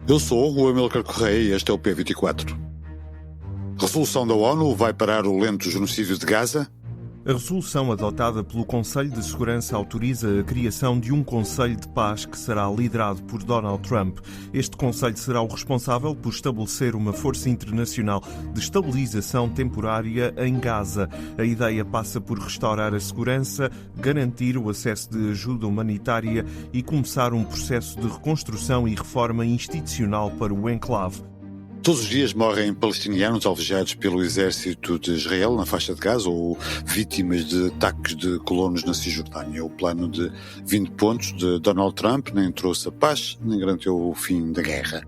Eu sou o Amílcar Correia e este é o P24. A resolução da ONU vai parar o lento genocídio de Gaza? A resolução adotada pelo Conselho de Segurança autoriza a criação de um Conselho de Paz que será liderado por Donald Trump. Este Conselho será o responsável por estabelecer uma força internacional de estabilização temporária em Gaza. A ideia passa por restaurar a segurança, garantir o acesso de ajuda humanitária e começar um processo de reconstrução e reforma institucional para o enclave. Todos os dias morrem palestinianos alvejados pelo exército de Israel na faixa de Gaza ou vítimas de ataques de colonos na Cisjordânia. O plano de 20 pontos de Donald Trump nem trouxe a paz, nem garantiu o fim da guerra.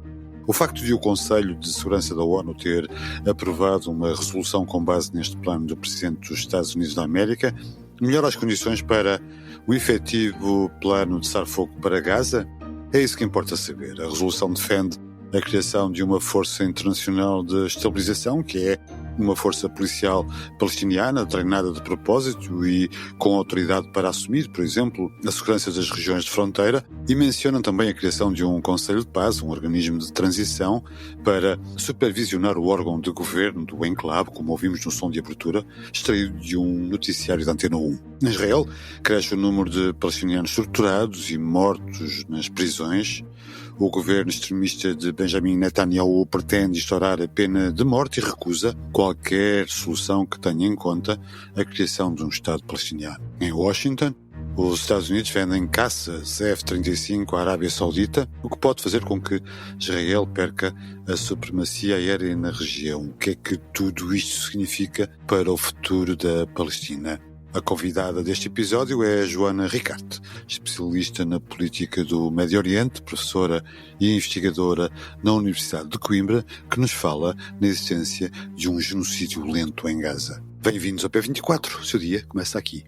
O facto de o Conselho de Segurança da ONU ter aprovado uma resolução com base neste plano do Presidente dos Estados Unidos da América melhora as condições para o efetivo plano de cessar-fogo para Gaza? É isso que importa saber. A resolução defende a criação de uma força internacional de estabilização, que é uma força policial palestiniana treinada de propósito e com autoridade para assumir, por exemplo, a segurança das regiões de fronteira, e mencionam também a criação de um Conselho de Paz, um organismo de transição, para supervisionar o órgão de governo do enclave, como ouvimos no som de abertura, extraído de um noticiário da Antena 1. Em Israel, cresce o número de palestinianos torturados e mortos nas prisões. O governo extremista de Benjamin Netanyahu pretende instaurar a pena de morte e recusa qualquer solução que tenha em conta a criação de um Estado palestiniano. Em Washington, os Estados Unidos vendem caças F-35 à Arábia Saudita, o que pode fazer com que Israel perca a supremacia aérea na região. O que é que tudo isto significa para o futuro da Palestina? A convidada deste episódio é Joana Ricarte, especialista na política do Médio Oriente, professora e investigadora na Universidade de Coimbra, que nos fala na existência de um genocídio lento em Gaza. Bem-vindos ao P24, o seu dia começa aqui.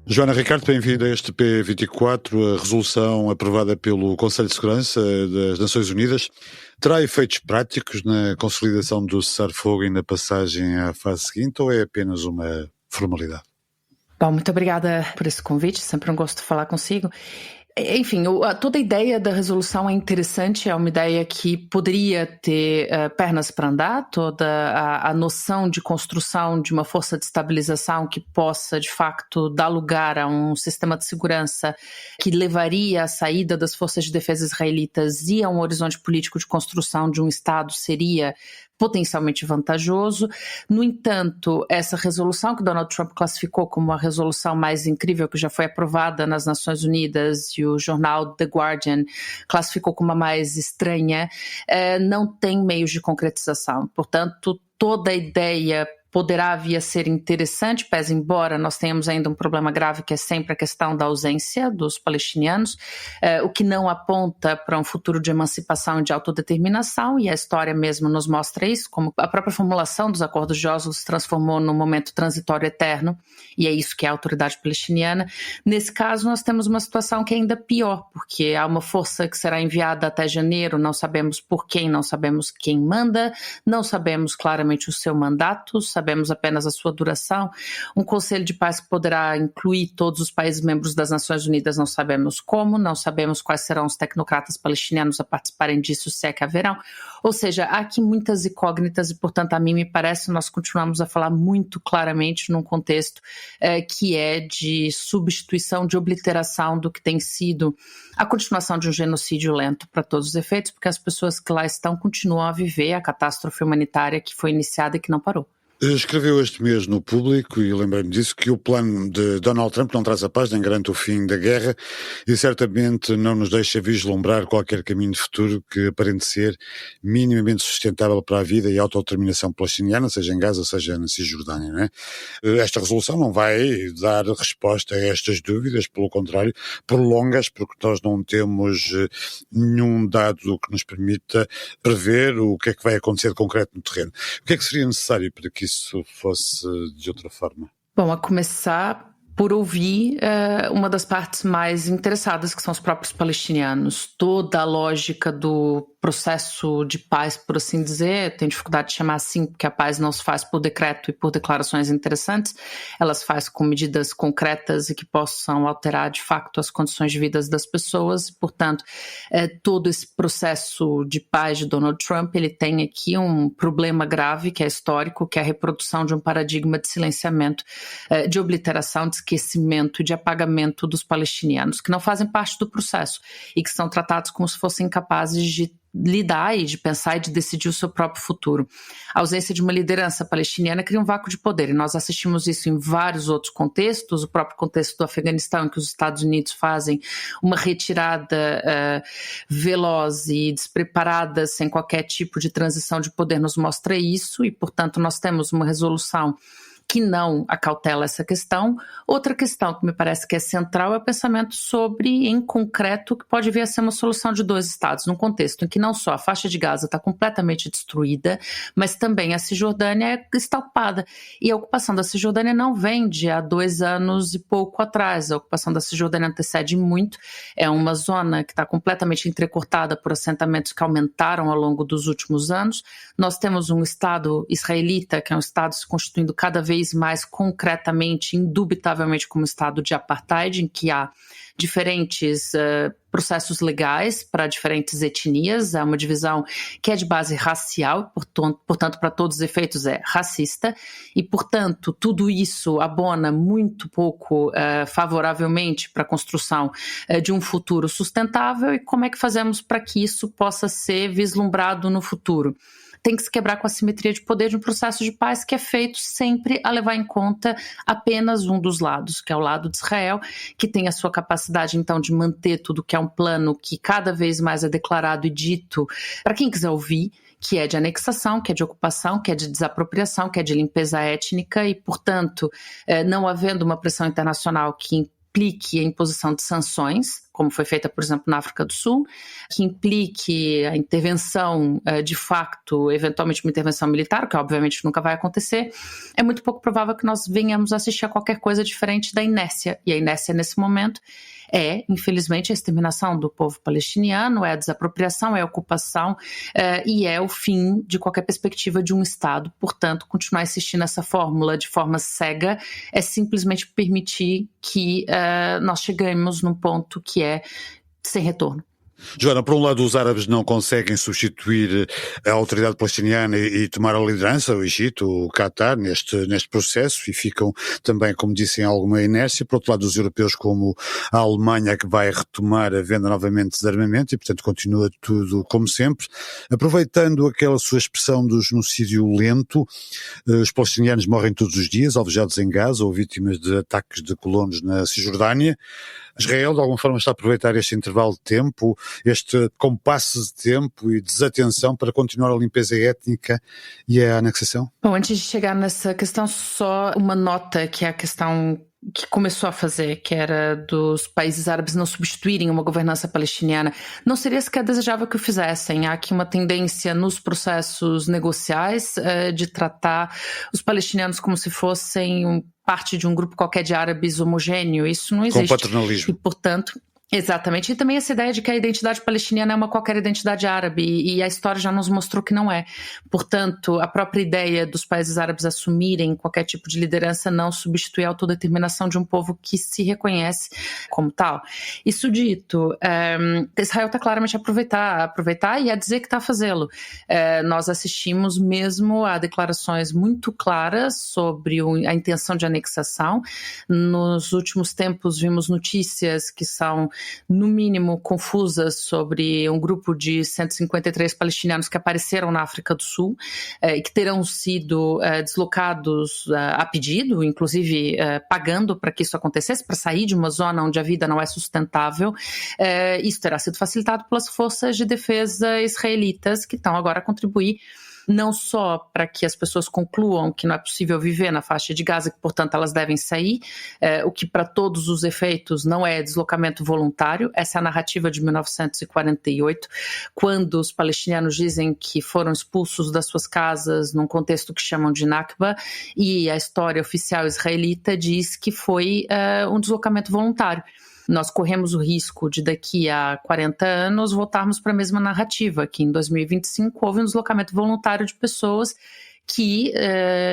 Joana Ricarte, bem-vinda a este P24. A resolução aprovada pelo Conselho de Segurança das Nações Unidas terá efeitos práticos na consolidação do cessar-fogo e na passagem à fase seguinte, ou é apenas uma formalidade? Bom, muito obrigada por esse convite, sempre um gosto de falar consigo. Enfim, toda a ideia da resolução é interessante, é uma ideia que poderia ter pernas para andar, toda a noção de construção de uma força de estabilização que possa, de facto, dar lugar a um sistema de segurança que levaria à saída das forças de defesa israelitas e a um horizonte político de construção de um Estado seria potencialmente vantajoso. No entanto, essa resolução que Donald Trump classificou como a resolução mais incrível que já foi aprovada nas Nações Unidas e o jornal The Guardian classificou como a mais estranha, não tem meios de concretização. Portanto, toda a ideia poderá vir a ser interessante, pese embora nós tenhamos ainda um problema grave que é sempre a questão da ausência dos palestinianos, o que não aponta para um futuro de emancipação e de autodeterminação, e a história mesmo nos mostra isso, como a própria formulação dos acordos de Oslo se transformou num momento transitório eterno, e é isso que é a autoridade palestiniana. Nesse caso, nós temos uma situação que é ainda pior, porque há uma força que será enviada até janeiro, não sabemos por quem, não sabemos quem manda, não sabemos claramente o seu mandato, sabemos apenas a sua duração. Um Conselho de Paz que poderá incluir todos os países membros das Nações Unidas, não sabemos como, não sabemos quais serão os tecnocratas palestinianos a participarem disso, se é que haverão. Ou seja, há aqui muitas incógnitas e, portanto, a mim me parece, nós continuamos a falar muito claramente num contexto que é de substituição, de obliteração do que tem sido a continuação de um genocídio lento para todos os efeitos, porque as pessoas que lá estão continuam a viver a catástrofe humanitária que foi iniciada e que não parou. Escreveu este mês no Público, e lembrei-me disso, que o plano de Donald Trump não traz a paz nem garante o fim da guerra e certamente não nos deixa vislumbrar qualquer caminho de futuro que aparente ser minimamente sustentável para a vida e a autodeterminação palestiniana, seja em Gaza, seja na Cisjordânia, não é? Esta resolução não vai dar resposta a estas dúvidas, pelo contrário, prolonga-as, porque nós não temos nenhum dado que nos permita prever o que é que vai acontecer de concreto no terreno. O que é que seria necessário para que isso fosse de outra forma? Bom, a começar por ouvir uma das partes mais interessadas, que são os próprios palestinianos. Toda a lógica do processo de paz, por assim dizer. Tenho dificuldade de chamar assim, porque a paz não se faz por decreto e por declarações interessantes, ela se faz com medidas concretas e que possam alterar de facto as condições de vida das pessoas. Portanto, todo esse processo de paz de Donald Trump, ele tem aqui um problema grave que é histórico, que é a reprodução de um paradigma de silenciamento, de obliteração, de esquecimento, de apagamento dos palestinianos, que não fazem parte do processo e que são tratados como se fossem incapazes de lidar e de pensar e de decidir o seu próprio futuro. A ausência de uma liderança palestiniana cria um vácuo de poder, e nós assistimos isso em vários outros contextos, o próprio contexto do Afeganistão, em que os Estados Unidos fazem uma retirada veloz e despreparada, sem qualquer tipo de transição de poder, nos mostra isso, e portanto nós temos uma resolução que não acautela essa questão. Outra questão que me parece que é central é o pensamento sobre, em concreto, que pode vir a ser uma solução de 2 estados, num contexto em que não só a faixa de Gaza está completamente destruída, mas também a Cisjordânia está ocupada. E a ocupação da Cisjordânia não vem de há 2 anos e pouco atrás. A ocupação da Cisjordânia antecede muito. É uma zona que está completamente entrecortada por assentamentos que aumentaram ao longo dos últimos anos. Nós temos um Estado israelita, que é um Estado se constituindo cada vez mais concretamente, indubitavelmente, como Estado de apartheid, em que há diferentes processos legais para diferentes etnias, é uma divisão que é de base racial, portanto, para todos os efeitos é racista, e, portanto, tudo isso abona muito pouco favoravelmente para a construção de um futuro sustentável. E como é que fazemos para que isso possa ser vislumbrado no futuro? Tem que se quebrar com a simetria de poder de um processo de paz que é feito sempre a levar em conta apenas um dos lados, que é o lado de Israel, que tem a sua capacidade, então, de manter tudo que é um plano que cada vez mais é declarado e dito para quem quiser ouvir, que é de anexação, que é de ocupação, que é de desapropriação, que é de limpeza étnica e, portanto, não havendo uma pressão internacional que implique a imposição de sanções, como foi feita, por exemplo, na África do Sul, que implique a intervenção, de facto, eventualmente uma intervenção militar, que obviamente nunca vai acontecer, é muito pouco provável que nós venhamos a assistir a qualquer coisa diferente da inércia. E a inércia, nesse momento, é, infelizmente, a exterminação do povo palestiniano, é a desapropriação, é a ocupação e é o fim de qualquer perspectiva de um Estado. Portanto, continuar insistindo nessa fórmula de forma cega é simplesmente permitir que nós chegamos num ponto que é sem retorno. Joana, por um lado os árabes não conseguem substituir a autoridade palestiniana e tomar a liderança, o Egito, o Qatar, neste processo, e ficam também, como disse, em alguma inércia. Por outro lado, os europeus, como a Alemanha, que vai retomar a venda novamente de armamento e, portanto, continua tudo como sempre. Aproveitando aquela sua expressão do genocídio lento, os palestinianos morrem todos os dias, alvejados em Gaza ou vítimas de ataques de colonos na Cisjordânia. Israel, de alguma forma, está a aproveitar este intervalo de tempo, este compasso de tempo e desatenção para continuar a limpeza étnica e a anexação? Bom, antes de chegar nessa questão, só uma nota, que é a questão que começou a fazer, que era dos países árabes não substituírem uma governança palestiniana. Não seria sequer desejável que o fizessem. Há aqui uma tendência nos processos negociais de tratar os palestinianos como se fossem parte de um grupo qualquer de árabes homogêneo. Isso não existe. Com paternalismo. E, portanto, exatamente. E também essa ideia de que a identidade palestiniana é uma qualquer identidade árabe, e a história já nos mostrou que não é. Portanto, a própria ideia dos países árabes assumirem qualquer tipo de liderança não substitui a autodeterminação de um povo que se reconhece como tal. Isso dito, Israel está claramente a aproveitar e a dizer que está a fazê-lo. Nós assistimos mesmo a declarações muito claras sobre a intenção de anexação. Nos últimos tempos vimos notícias que são no mínimo confusas sobre um grupo de 153 palestinianos que apareceram na África do Sul e que terão sido deslocados a pedido, inclusive pagando para que isso acontecesse, para sair de uma zona onde a vida não é sustentável. Isso terá sido facilitado pelas forças de defesa israelitas, que estão agora a contribuir não só para que as pessoas concluam que não é possível viver na faixa de Gaza, que, portanto, elas devem sair, o que para todos os efeitos não é deslocamento voluntário. Essa é a narrativa de 1948, quando os palestinianos dizem que foram expulsos das suas casas num contexto que chamam de Nakba, e a história oficial israelita diz que foi um deslocamento voluntário. nós corremos o risco de daqui a 40 anos voltarmos para a mesma narrativa, que em 2025 houve um deslocamento voluntário de pessoas que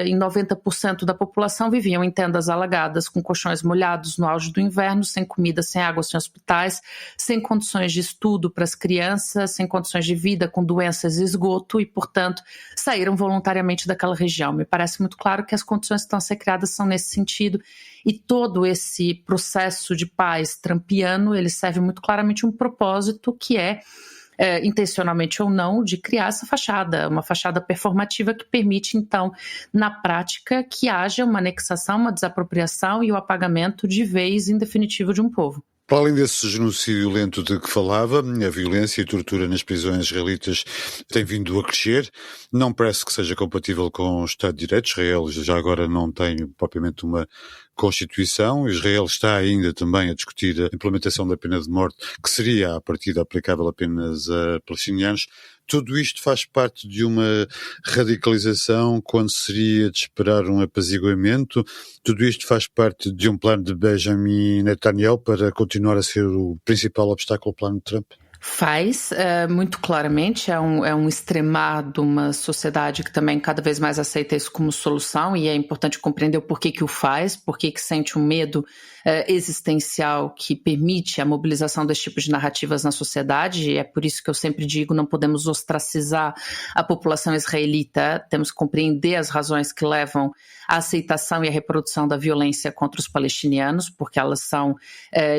em 90% da população viviam em tendas alagadas, com colchões molhados no auge do inverno, sem comida, sem água, sem hospitais, sem condições de estudo para as crianças, sem condições de vida, com doenças e esgoto, e, portanto, saíram voluntariamente daquela região. Me parece muito claro que as condições que estão a ser criadas são nesse sentido, e todo esse processo de paz trumpiano, ele serve muito claramente um propósito que é intencionalmente ou não, de criar essa fachada, uma fachada performativa que permite, então, na prática, que haja uma anexação, uma desapropriação e o apagamento de vez em definitivo de um povo. Para além desse genocídio lento de que falava, a violência e a tortura nas prisões israelitas tem vindo a crescer. Não parece que seja compatível com o Estado de Direito. Israel já agora não tem propriamente uma Constituição. Israel está ainda também a discutir a implementação da pena de morte, que seria, à partida, aplicável apenas a palestinianos. Tudo isto faz parte de uma radicalização quando seria de esperar um apaziguamento. Tudo isto faz parte de um plano de Benjamin Netanyahu para continuar a ser o principal obstáculo ao plano de Trump? Faz, muito claramente, é um extremar de uma sociedade que também cada vez mais aceita isso como solução, e é importante compreender o porquê que o faz, porquê que sente um medo existencial que permite a mobilização desse tipo de narrativas na sociedade, e é por isso que eu sempre digo, não podemos ostracizar a população israelita, temos que compreender as razões que levam à aceitação e à reprodução da violência contra os palestinianos, porque elas são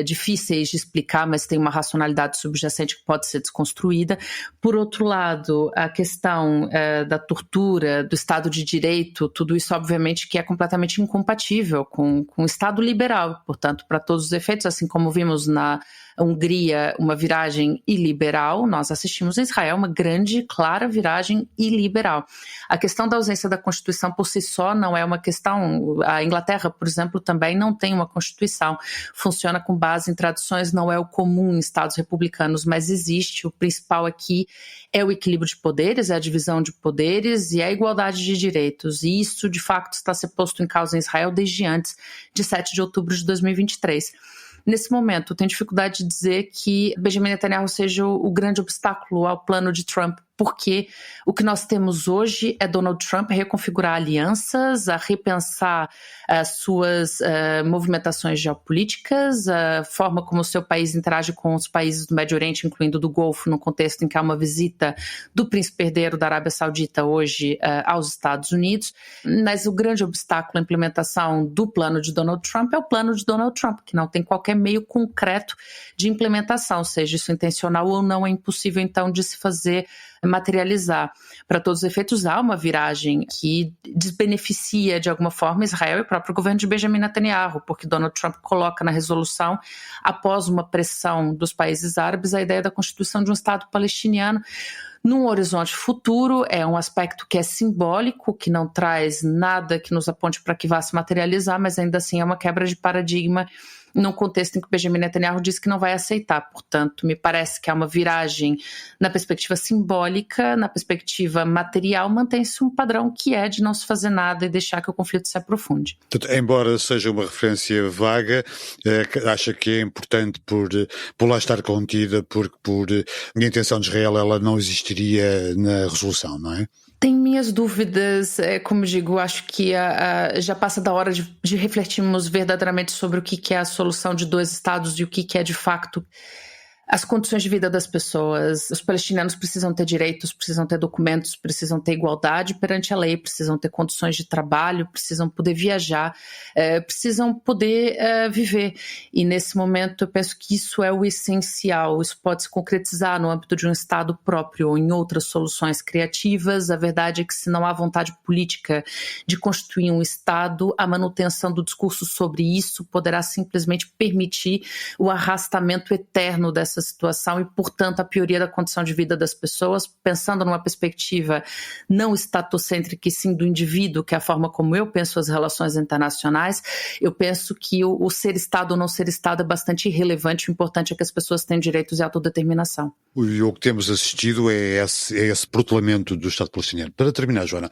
difíceis de explicar, mas tem uma racionalidade subjacente que pode ser desconstruída. Por outro lado, a questão da tortura, do Estado de Direito, tudo isso obviamente que é completamente incompatível com o Estado liberal, portanto, para todos os efeitos, assim como vimos na Hungria uma viragem iliberal, nós assistimos em Israel uma grande, clara viragem iliberal. A questão da ausência da Constituição por si só não é uma questão. A Inglaterra, por exemplo, também não tem uma Constituição, funciona com base em tradições, não é o comum em estados republicanos, mas existe. O principal aqui é o equilíbrio de poderes, é a divisão de poderes e a igualdade de direitos, e isso de facto está a ser posto em causa em Israel desde antes de 7 de outubro de 2023. Nesse momento, eu tenho dificuldade de dizer que Benjamin Netanyahu seja o grande obstáculo ao plano de Trump, porque o que nós temos hoje é Donald Trump a reconfigurar alianças, a repensar as suas movimentações geopolíticas, a forma como o seu país interage com os países do Médio Oriente, incluindo do Golfo, no contexto em que há uma visita do príncipe herdeiro da Arábia Saudita hoje aos Estados Unidos. Mas o grande obstáculo à implementação do plano de Donald Trump é o plano de Donald Trump, que não tem qualquer meio concreto de implementação, seja isso intencional ou não, é impossível então de se fazer materializar. Para todos os efeitos, há uma viragem que desbeneficia de alguma forma Israel e o próprio governo de Benjamin Netanyahu, porque Donald Trump coloca na resolução, após uma pressão dos países árabes, a ideia da constituição de um Estado palestiniano num horizonte futuro. É um aspecto que é simbólico, que não traz nada que nos aponte para que vá se materializar, mas ainda assim é uma quebra de paradigma num contexto em que Benjamin Netanyahu diz que não vai aceitar. Portanto, me parece que há uma viragem na perspectiva simbólica, na perspectiva material, mantém-se um padrão que é de não se fazer nada e deixar que o conflito se aprofunde. Portanto, embora seja uma referência vaga, acha que é importante por lá estar contida, porque por a intenção de Israel ela não existiria na resolução, não é? Tenho minhas dúvidas, como digo, acho que já passa da hora de refletirmos verdadeiramente sobre o que é a solução de 2 estados e o que é de facto as condições de vida das pessoas. Os palestinianos precisam ter direitos, precisam ter documentos, precisam ter igualdade perante a lei, precisam ter condições de trabalho, precisam poder viajar, precisam poder viver. E nesse momento eu penso que isso é o essencial. Isso pode se concretizar no âmbito de um Estado próprio ou em outras soluções criativas. A verdade é que se não há vontade política de constituir um Estado, a manutenção do discurso sobre isso poderá simplesmente permitir o arrastamento eterno dessa essa situação e, portanto, a pioria da condição de vida das pessoas, pensando numa perspectiva não estatocêntrica e sim do indivíduo, que é a forma como eu penso as relações internacionais. Eu penso que o ser Estado ou não ser Estado é bastante irrelevante, o importante é que as pessoas têm direitos de autodeterminação. E o que temos assistido é esse protelamento do Estado palestiniano. Para terminar, Joana,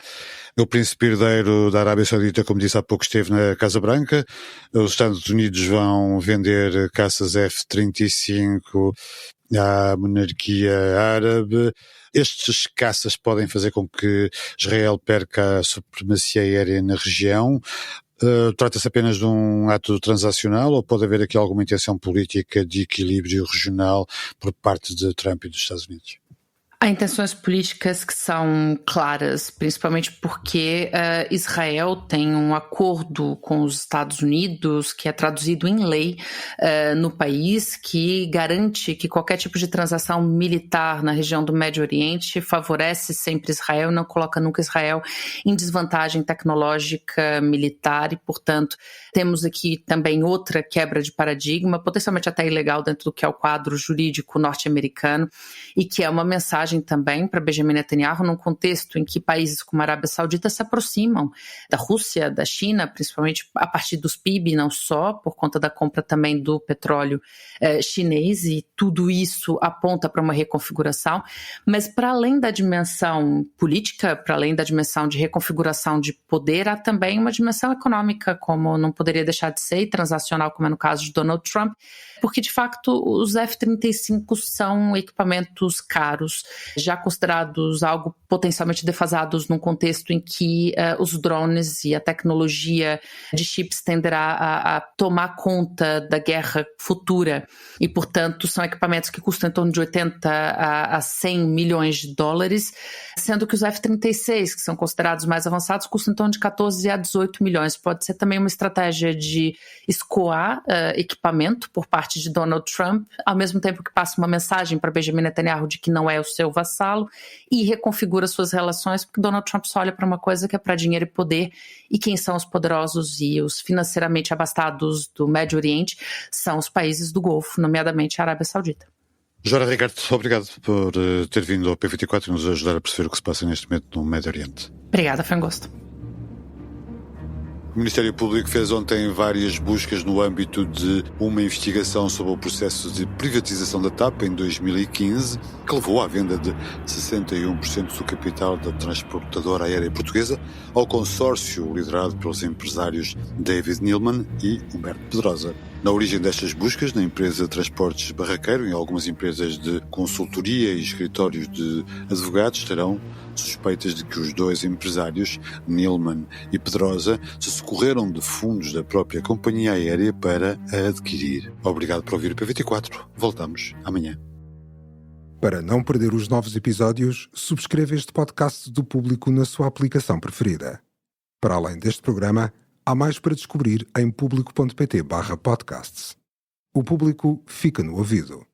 o príncipe herdeiro da Arábia Saudita, como disse há pouco, esteve na Casa Branca. Os Estados Unidos vão vender caças F-35 à monarquia árabe. Estes caças podem fazer com que Israel perca a supremacia aérea na região. Trata-se apenas de um ato transacional ou pode haver aqui alguma intenção política de equilíbrio regional por parte de Trump e dos Estados Unidos? Há intenções políticas que são claras, principalmente porque Israel tem um acordo com os Estados Unidos, que é traduzido em lei no país, que garante que qualquer tipo de transação militar na região do Médio Oriente favorece sempre Israel e não coloca nunca Israel em desvantagem tecnológica militar e, portanto, temos aqui também outra quebra de paradigma, potencialmente até ilegal dentro do que é o quadro jurídico norte-americano e que é uma mensagem também para Benjamin Netanyahu num contexto em que países como a Arábia Saudita se aproximam da Rússia, da China, principalmente a partir dos PIB, não só, por conta da compra também do petróleo chinês, e tudo isso aponta para uma reconfiguração, mas para além da dimensão política, para além da dimensão de reconfiguração de poder, há também uma dimensão econômica, como não poderia deixar de ser, e transacional, como é no caso de Donald Trump, porque de facto os F-35 são equipamentos caros, já considerados algo potencialmente defasados num contexto em que os drones e a tecnologia de chips tenderá a tomar conta da guerra futura e, portanto, são equipamentos que custam em torno de 80 a 100 milhões de dólares, sendo que os F-36, que são considerados mais avançados, custam em torno de 14 a 18 milhões. Pode ser também uma estratégia de escoar equipamento por parte de Donald Trump, ao mesmo tempo que passa uma mensagem para Benjamin Netanyahu de que não é o seu vassalo e reconfigura suas relações, porque Donald Trump só olha para uma coisa que é para dinheiro e poder, e quem são os poderosos e os financeiramente abastados do Médio Oriente são os países do Golfo, nomeadamente a Arábia Saudita. Joana Ricardo, obrigado por ter vindo ao P24 e nos ajudar a perceber o que se passa neste momento no Médio Oriente. Obrigada, foi um gosto. O Ministério Público fez ontem várias buscas no âmbito de uma investigação sobre o processo de privatização da TAP em 2015, que levou à venda de 61% do capital da transportadora aérea portuguesa ao consórcio liderado pelos empresários David Neeleman e Humberto Pedrosa. Na origem destas buscas, na empresa de Transportes Barraqueiro e em algumas empresas de consultoria e escritórios de advogados, estarão suspeitas de que os dois empresários, Neeleman e Pedrosa, se socorreram de fundos da própria companhia aérea para a adquirir. Obrigado por ouvir o P24. Voltamos amanhã. Para não perder os novos episódios, subscreva este podcast do Público na sua aplicação preferida. Para além deste programa, há mais para descobrir em público.pt/podcasts. O Público fica no ouvido.